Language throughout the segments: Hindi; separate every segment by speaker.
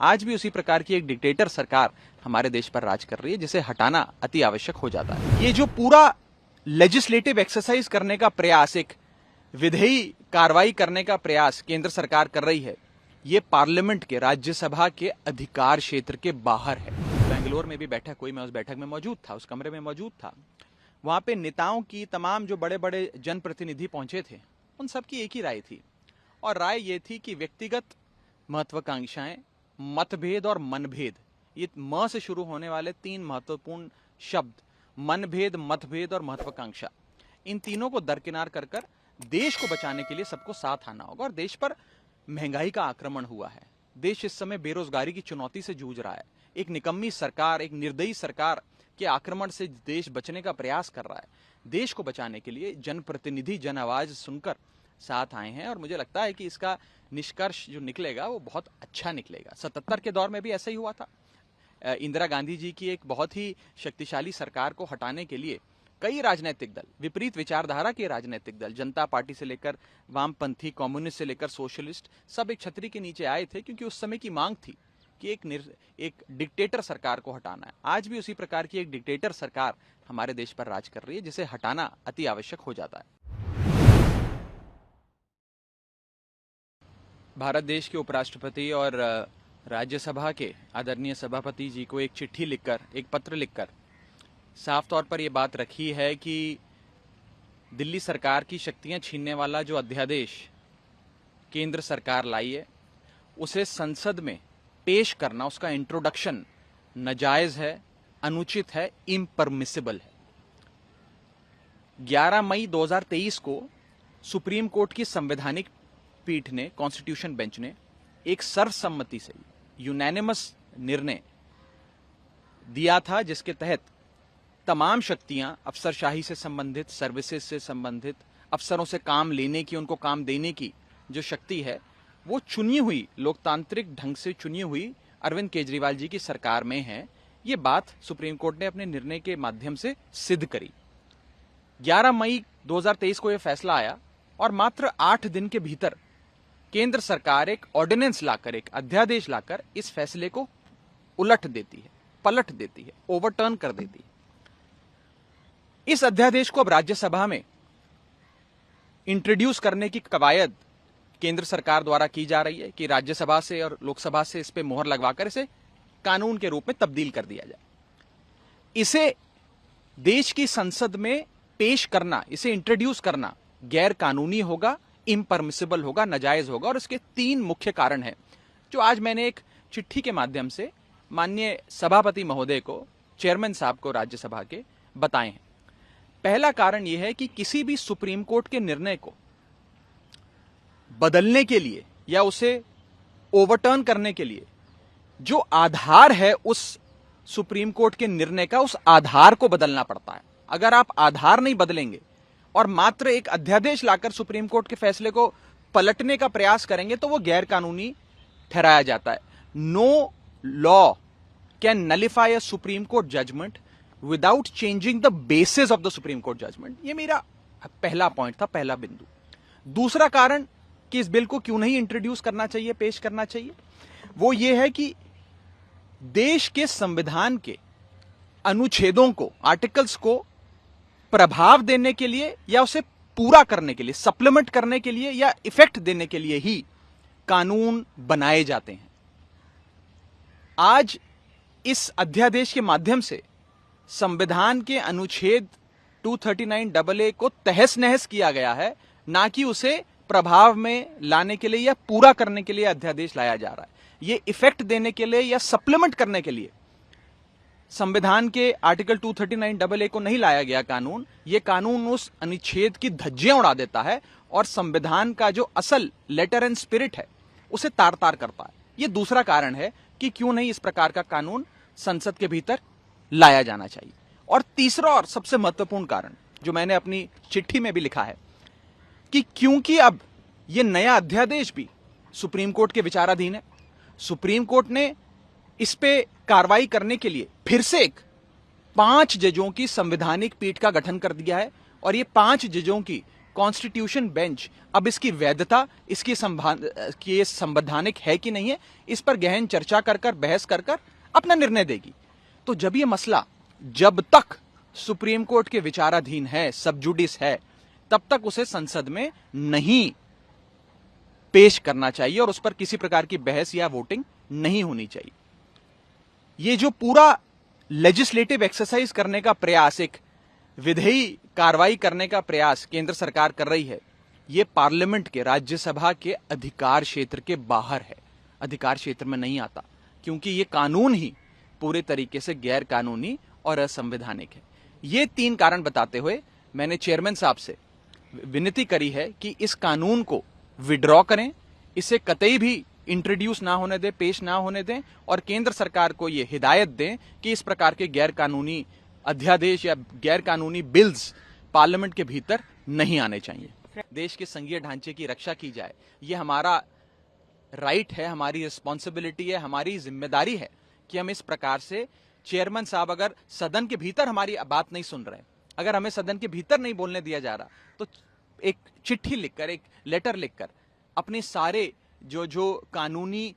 Speaker 1: आज भी उसी प्रकार की एक डिक्टेटर सरकार हमारे देश पर राज कर रही है, जिसे हटाना अति आवश्यक हो जाता है। ये जो पूरा लेजिस्लेटिव एक्सरसाइज करने का प्रयास, एक विधेयी कार्रवाई करने का प्रयास केंद्र सरकार कर रही है, ये पार्लियामेंट के, राज्यसभा के अधिकार क्षेत्र के बाहर है। बेंगलोर में भी बैठक हुई, मैं उस बैठक में मौजूद था, उस कमरे में मौजूद था। वहां पे नेताओं की, तमाम जो बड़े बड़े जनप्रतिनिधि पहुंचे थे, उन सबकी एक ही राय थी, और राय ये थी कि व्यक्तिगत महत्वाकांक्षाएं, मतभेद और मनभेद, ये म से शुरू होने वाले तीन महत्वपूर्ण शब्द, मनभेद, मतभेद और महत्वाकांक्षा, इन तीनों को दरकिनार कर कर देश को बचाने के लिए सबको साथ आना होगा। और देश पर महंगाई का आक्रमण हुआ है, देश इस समय बेरोजगारी की चुनौती से जूझ रहा है, एक निकम्मी सरकार, एक निर्दयी सरकार के आक्रमण से देश बचने का प्रयास कर रहा है। देश को बचाने के लिए जनप्रतिनिधि जन आवाज सुनकर साथ आए हैं, और मुझे लगता है कि इसका निष्कर्ष जो निकलेगा वो बहुत अच्छा निकलेगा। 77 के दौर में भी ऐसा ही हुआ था। इंदिरा गांधी जी की एक बहुत ही शक्तिशाली सरकार को हटाने के लिए कई राजनीतिक दल, विपरीत विचारधारा के राजनीतिक दल, जनता पार्टी से लेकर वामपंथी, कम्युनिस्ट से लेकर सोशलिस्ट, सब एक छतरी के नीचे आए थे, क्योंकि उस समय की मांग थी कि एक डिक्टेटर सरकार को हटाना है। आज भी उसी प्रकार की एक डिक्टेटर सरकार हमारे देश पर राज कर रही है, जिसे हटाना अति आवश्यक हो जाता है। भारत देश के उपराष्ट्रपति और राज्यसभा के आदरणीय सभापति जी को एक चिट्ठी लिखकर, एक पत्र लिखकर साफ तौर पर यह बात रखी है कि दिल्ली सरकार की शक्तियां छीनने वाला जो अध्यादेश केंद्र सरकार लाई है, उसे संसद में पेश करना, उसका इंट्रोडक्शन नाजायज है, अनुचित है, इम्परमिसिबल है। 11 मई 2023 को सुप्रीम कोर्ट की संवैधानिक पीठ ने, कॉन्स्टिट्यूशन बेंच ने एक सर्वसम्मति से यूनानिमस निर्णय दिया था, जिसके तहत तमाम शक्तियां, अफसरशाही से संबंधित, सर्विसेज से संबंधित, अफसरों से काम लेने की, उनको काम देने की जो शक्ति है, वो चुनी हुई, लोकतांत्रिक ढंग से चुनी हुई अरविंद केजरीवाल जी की सरकार में है। ये बात सुप्रीम कोर्ट ने अपने निर्णय के माध्यम से सिद्ध करी। 11 मई 2023 को यह फैसला आया, और मात्र 8 दिन के भीतर केंद्र सरकार एक ऑर्डिनेंस लाकर, एक अध्यादेश लाकर इस फैसले को उलट देती है, पलट देती है, ओवरटर्न कर देती है। इस अध्यादेश को अब राज्यसभा में इंट्रोड्यूस करने की कवायद केंद्र सरकार द्वारा की जा रही है कि राज्यसभा से और लोकसभा से इस पे मोहर लगवाकर इसे कानून के रूप में तब्दील कर दिया जाए। इसे देश की संसद में पेश करना, इसे इंट्रोड्यूस करना गैर कानूनी होगा, इम्परमिसिबल होगा, नाजायज होगा, और इसके 3 मुख्य कारण हैं, जो आज मैंने एक चिट्ठी के माध्यम से माननीय सभापति महोदय को, चेयरमैन साहब को राज्यसभा के बताए हैं। पहला कारण यह है कि किसी भी सुप्रीम कोर्ट के निर्णय को बदलने के लिए या उसे ओवरटर्न करने के लिए जो आधार है उस सुप्रीम कोर्ट के निर्णय का, उस आधार को बदलना पड़ता है। अगर आप आधार नहीं बदलेंगे और मात्र एक अध्यादेश लाकर सुप्रीम कोर्ट के फैसले को पलटने का प्रयास करेंगे, तो वो गैर कानूनी ठहराया जाता है। No law can nullify a Supreme Court judgment without changing the basis of the Supreme Court judgment. ये मेरा पहला पॉइंट था, पहला बिंदु। दूसरा कारण कि इस बिल को क्यों नहीं इंट्रोड्यूस करना चाहिए, पेश करना चाहिए, वो ये है कि देश के संविधान के अनुच्छेदों को, आर्टिकल्स को प्रभाव देने के लिए या उसे पूरा करने के लिए, सप्लीमेंट करने के लिए या इफेक्ट देने के लिए ही कानून बनाए जाते हैं। आज इस अध्यादेश के माध्यम से संविधान के अनुच्छेद 239AA को तहस नहस किया गया है, ना कि उसे प्रभाव में लाने के लिए या पूरा करने के लिए अध्यादेश लाया जा रहा है। ये इफेक्ट देने के लिए या सप्लीमेंट करने के लिए संविधान के आर्टिकल 239AA को नहीं लाया गया कानून। ये कानून उस अनुच्छेद की धज्जियां उड़ा देता है और संविधान का जो असल लेटर एंड स्पिरिट है उसे तार तार करता है। ये दूसरा कारण है कि क्यों नहीं इस प्रकार का कानून संसद के भीतर लाया जाना चाहिए। और तीसरा और सबसे महत्वपूर्ण कारण, जो मैंने अपनी चिट्ठी में भी लिखा है, कि क्योंकि अब यह नया अध्यादेश भी सुप्रीम कोर्ट के विचाराधीन है, सुप्रीम कोर्ट ने इस पे कार्रवाई करने के लिए फिर से एक 5 जजों की संवैधानिक पीठ का गठन कर दिया है, और ये 5 जजों की कॉन्स्टिट्यूशन बेंच अब इसकी वैधता, इसकी ये संवैधानिक है कि नहीं है, इस पर गहन चर्चा कर बहस कर अपना निर्णय देगी। तो जब ये मसला जब तक सुप्रीम कोर्ट के विचाराधीन है, सब जुडिस है, तब तक उसे संसद में नहीं पेश करना चाहिए और उस पर किसी प्रकार की बहस या वोटिंग नहीं होनी चाहिए। ये जो पूरा लेजिस्लेटिव एक्सरसाइज करने का प्रयास, एक विधेयी कार्रवाई करने का प्रयास केंद्र सरकार कर रही है, ये पार्लियामेंट के, राज्यसभा के अधिकार क्षेत्र के बाहर है, अधिकार क्षेत्र में नहीं आता, क्योंकि ये कानून ही पूरे तरीके से गैर कानूनी और असंवैधानिक है। ये 3 कारण बताते हुए मैंने चेयरमैन साहब से विनती करी है कि इस कानून को विड्रॉ करें, इसे कतई भी इंट्रोड्यूस ना होने दें, पेश ना होने दें, और केंद्र सरकार को यह हिदायत दें कि इस प्रकार के गैर कानूनी अध्यादेश या गैर कानूनी बिल्स पार्लियामेंट के भीतर नहीं आने चाहिए। देश के संघीय ढांचे की रक्षा की जाए, यह हमारा राइट है, हमारी रिस्पॉन्सिबिलिटी है, हमारी जिम्मेदारी है कि हम इस प्रकार से, चेयरमैन साहब अगर सदन के भीतर हमारी बात नहीं सुन रहे, अगर हमें सदन के भीतर नहीं बोलने दिया जा रहा, तो एक चिट्ठी लिखकर, एक लेटर लिखकर अपने सारे जो कानूनी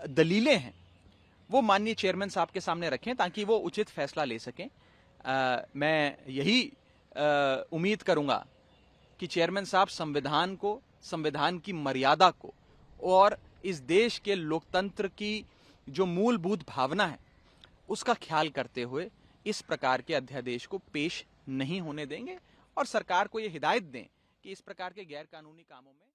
Speaker 1: दलीलें हैं वो माननीय चेयरमैन साहब के सामने रखें, ताकि वो उचित फैसला ले सकें। मैं यही उम्मीद करूंगा कि चेयरमैन साहब संविधान को, संविधान की मर्यादा को और इस देश के लोकतंत्र की जो मूलभूत भावना है उसका ख्याल करते हुए इस प्रकार के अध्यादेश को पेश नहीं होने देंगे और सरकार को यह हिदायत दें कि इस प्रकार के गैर कानूनी कामों में